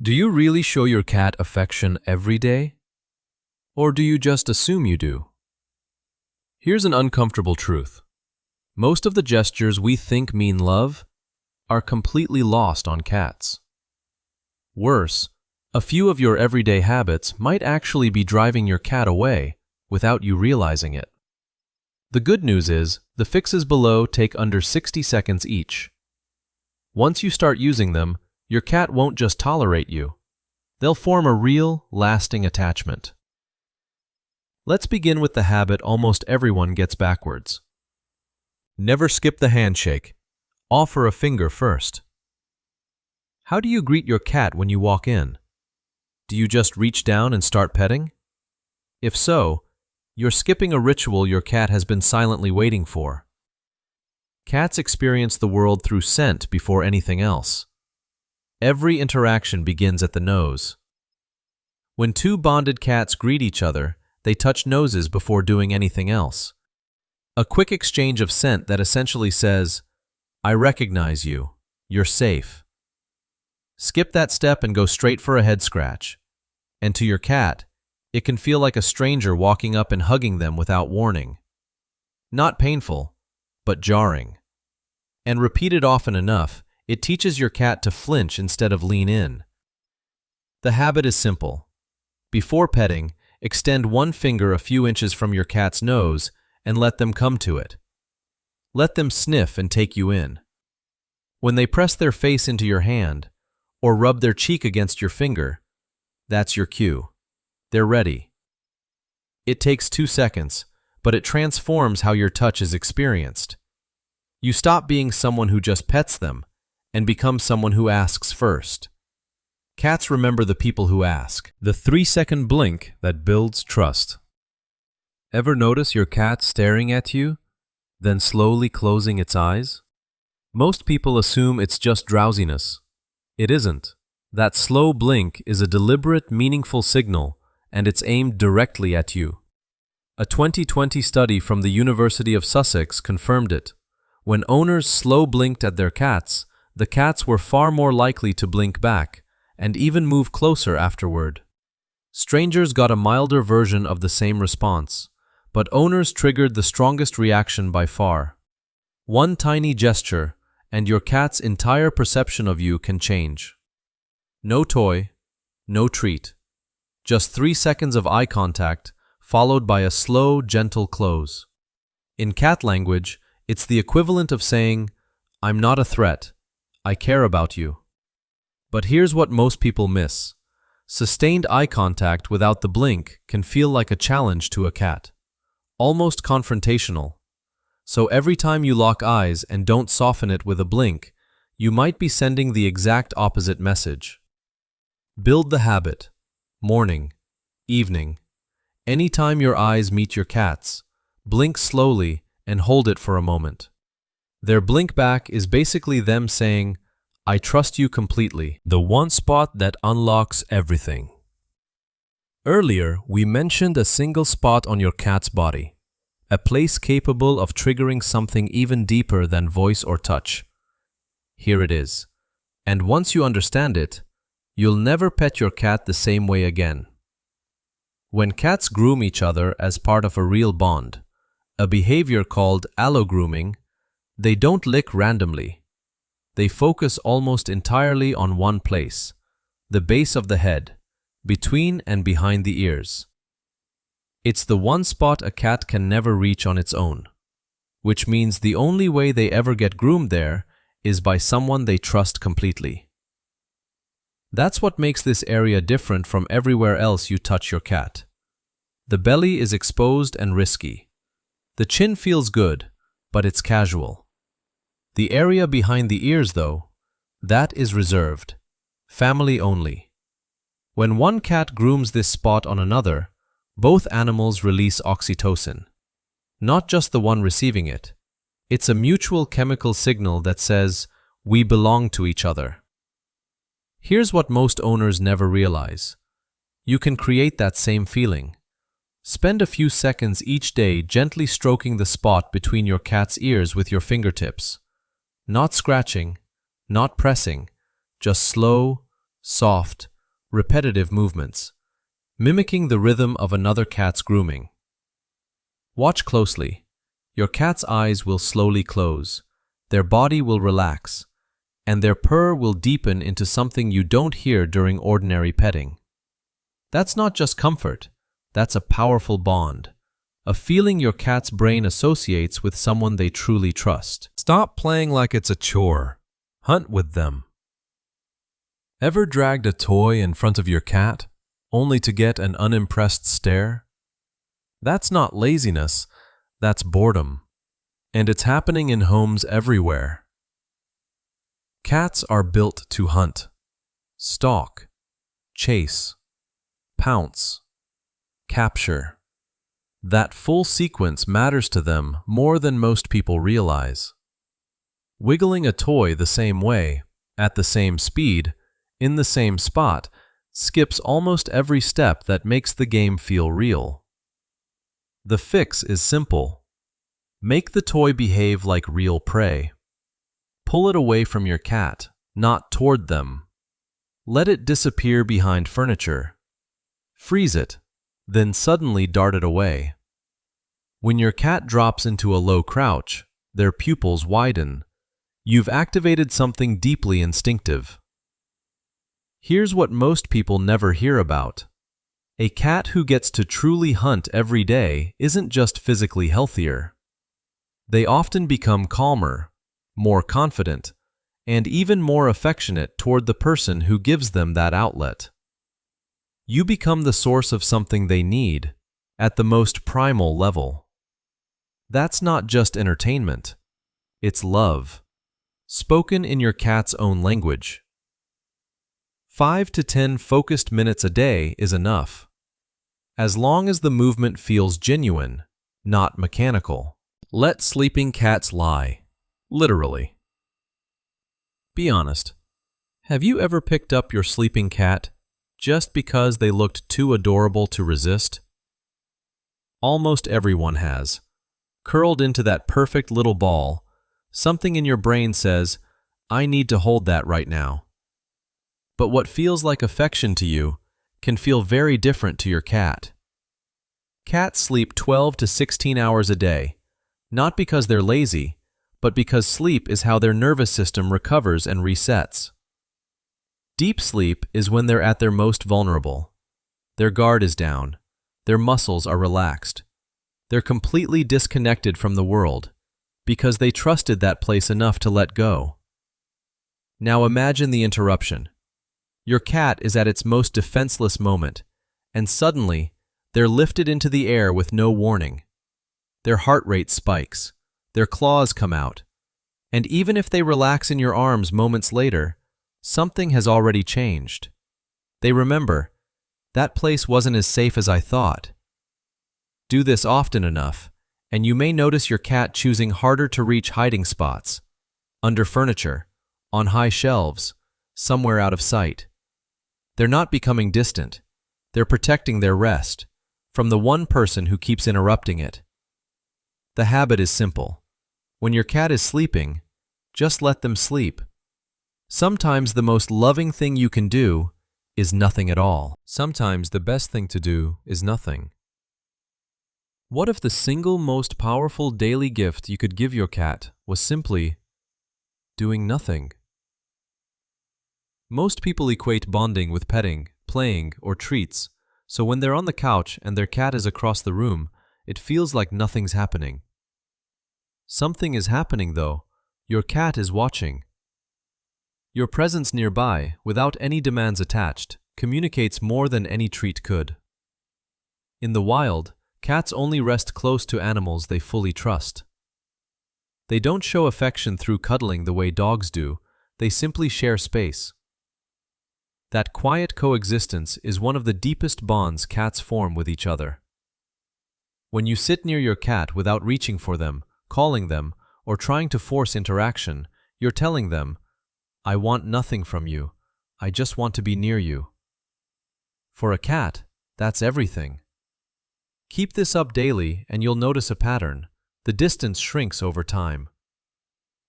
Do you really show your cat affection every day? Or do you just assume you do? Here's an uncomfortable truth. Most of the gestures we think mean love are completely lost on cats. Worse, a few of your everyday habits might actually be driving your cat away without you realizing it. The good news is, the fixes below take under 60 seconds each. Once you start using them, your cat won't just tolerate you. They'll form a real, lasting attachment. Let's begin with the habit almost everyone gets backwards. Never skip the handshake. Offer a finger first. How do you greet your cat when you walk in? Do you just reach down and start petting? If so, you're skipping a ritual your cat has been silently waiting for. Cats experience the world through scent before anything else. Every interaction begins at the nose. When two bonded cats greet each other, they touch noses before doing anything else. A quick exchange of scent that essentially says, "I recognize you. You're safe." Skip that step and go straight for a head scratch. And to your cat, it can feel like a stranger walking up and hugging them without warning. Not painful, but jarring. And repeated often enough, it teaches your cat to flinch instead of lean in. The habit is simple. Before petting, extend one finger a few inches from your cat's nose and let them come to it. Let them sniff and take you in. When they press their face into your hand, or rub their cheek against your finger, that's your cue. They're ready. It takes 2 seconds, but it transforms how your touch is experienced. You stop being someone who just pets them and become someone who asks first. Cats remember the people who ask. The 3-second blink that builds trust. Ever notice your cat staring at you, then slowly closing its eyes? Most people assume it's just drowsiness. It isn't. That slow blink is a deliberate, meaningful signal, and it's aimed directly at you. A 2020 study from the University of Sussex confirmed it. When owners slow blinked at their cats, the cats were far more likely to blink back, and even move closer afterward. Strangers got a milder version of the same response, but owners triggered the strongest reaction by far. One tiny gesture, and your cat's entire perception of you can change. No toy, no treat. Just 3 seconds of eye contact, followed by a slow, gentle close. In cat language, it's the equivalent of saying, "I'm not a threat. I care about you." But here's what most people miss. Sustained eye contact without the blink can feel like a challenge to a cat. Almost confrontational. So every time you lock eyes and don't soften it with a blink, you might be sending the exact opposite message. Build the habit. Morning, evening. Anytime your eyes meet your cat's, blink slowly and hold it for a moment. Their blink back is basically them saying, "I trust you completely." The one spot that unlocks everything. Earlier, we mentioned a single spot on your cat's body, a place capable of triggering something even deeper than voice or touch. Here it is. And once you understand it, you'll never pet your cat the same way again. When cats groom each other as part of a real bond, a behavior called allo-grooming, they don't lick randomly. They focus almost entirely on one place, the base of the head, between and behind the ears. It's the one spot a cat can never reach on its own, which means the only way they ever get groomed there is by someone they trust completely. That's what makes this area different from everywhere else you touch your cat. The belly is exposed and risky. The chin feels good, but it's casual. The area behind the ears, though, that is reserved, family only. When one cat grooms this spot on another, both animals release oxytocin. Not just the one receiving it. It's a mutual chemical signal that says, "We belong to each other." Here's what most owners never realize. You can create that same feeling. Spend a few seconds each day gently stroking the spot between your cat's ears with your fingertips. Not scratching, not pressing, just slow, soft, repetitive movements, mimicking the rhythm of another cat's grooming. Watch closely. Your cat's eyes will slowly close, their body will relax, and their purr will deepen into something you don't hear during ordinary petting. That's not just comfort, that's a powerful bond, a feeling your cat's brain associates with someone they truly trust. Stop playing like it's a chore. Hunt with them. Ever dragged a toy in front of your cat, only to get an unimpressed stare? That's not laziness, that's boredom. And it's happening in homes everywhere. Cats are built to hunt, stalk, chase, pounce, capture. That full sequence matters to them more than most people realize. Wiggling a toy the same way, at the same speed, in the same spot, skips almost every step that makes the game feel real. The fix is simple. Make the toy behave like real prey. Pull it away from your cat, not toward them. Let it disappear behind furniture. Freeze it, then suddenly dart it away. When your cat drops into a low crouch, their pupils widen. You've activated something deeply instinctive. Here's what most people never hear about. A cat who gets to truly hunt every day isn't just physically healthier. They often become calmer, more confident, and even more affectionate toward the person who gives them that outlet. You become the source of something they need, at the most primal level. That's not just entertainment. It's love, spoken in your cat's own language. 5 to 10 focused minutes a day is enough, as long as the movement feels genuine, not mechanical. Let sleeping cats lie, literally. Be honest. Have you ever picked up your sleeping cat just because they looked too adorable to resist? Almost everyone has. Curled into that perfect little ball, something in your brain says, I need to hold that right now. But what feels like affection to you can feel very different to your cat. Cats sleep 12 to 16 hours a day, not because they're lazy, but because sleep is how their nervous system recovers and resets. Deep sleep is when they're at their most vulnerable. Their guard is down, their muscles are relaxed. They're completely disconnected from the world because they trusted that place enough to let go. Now imagine the interruption. Your cat is at its most defenseless moment, and suddenly, they're lifted into the air with no warning. Their heart rate spikes, their claws come out, and even if they relax in your arms moments later, something has already changed. They remember, that place wasn't as safe as I thought. Do this often enough, and you may notice your cat choosing harder to reach hiding spots, under furniture, on high shelves, somewhere out of sight. They're not becoming distant. They're protecting their rest from the one person who keeps interrupting it. The habit is simple. When your cat is sleeping, just let them sleep. Sometimes the most loving thing you can do is nothing at all. Sometimes the best thing to do is nothing. What if the single most powerful daily gift you could give your cat was simply doing nothing? Most people equate bonding with petting, playing, or treats, so when they're on the couch and their cat is across the room, it feels like nothing's happening. Something is happening though. Your cat is watching. Your presence nearby, without any demands attached, communicates more than any treat could. In the wild, cats only rest close to animals they fully trust. They don't show affection through cuddling the way dogs do, they simply share space. That quiet coexistence is one of the deepest bonds cats form with each other. When you sit near your cat without reaching for them, calling them, or trying to force interaction, you're telling them, I want nothing from you, I just want to be near you. For a cat, that's everything. Keep this up daily and you'll notice a pattern. The distance shrinks over time.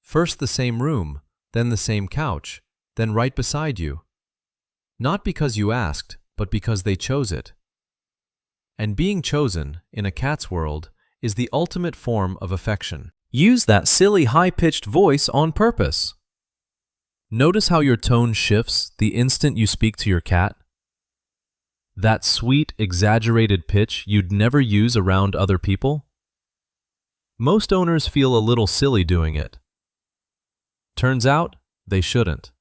First the same room, then the same couch, then right beside you. Not because you asked, but because they chose it. And being chosen, in a cat's world, is the ultimate form of affection. Use that silly high-pitched voice on purpose. Notice how your tone shifts the instant you speak to your cat? That sweet, exaggerated pitch you'd never use around other people? Most owners feel a little silly doing it. Turns out, they shouldn't.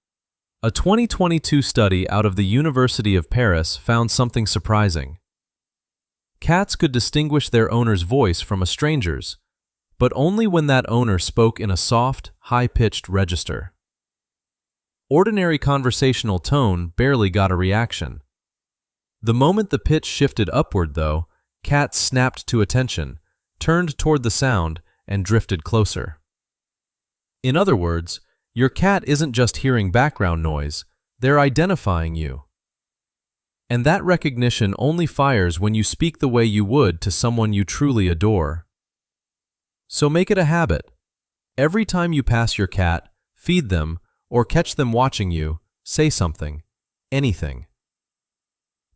A 2022 study out of the University of Paris found something surprising. Cats could distinguish their owner's voice from a stranger's, but only when that owner spoke in a soft, high-pitched register. Ordinary conversational tone barely got a reaction. The moment the pitch shifted upward, though, cats snapped to attention, turned toward the sound, and drifted closer. In other words, your cat isn't just hearing background noise, they're identifying you. And that recognition only fires when you speak the way you would to someone you truly adore. So make it a habit. Every time you pass your cat, feed them, or catch them watching you, say something, anything.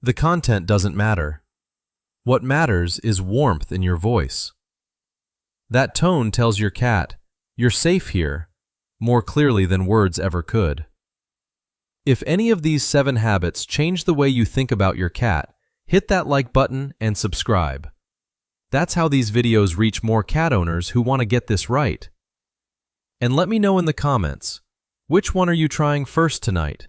The content doesn't matter. What matters is warmth in your voice. That tone tells your cat, "You're safe here," more clearly than words ever could. If any of these 7 habits change the way you think about your cat, hit that like button and subscribe. That's how these videos reach more cat owners who want to get this right. And let me know in the comments, which one are you trying first tonight?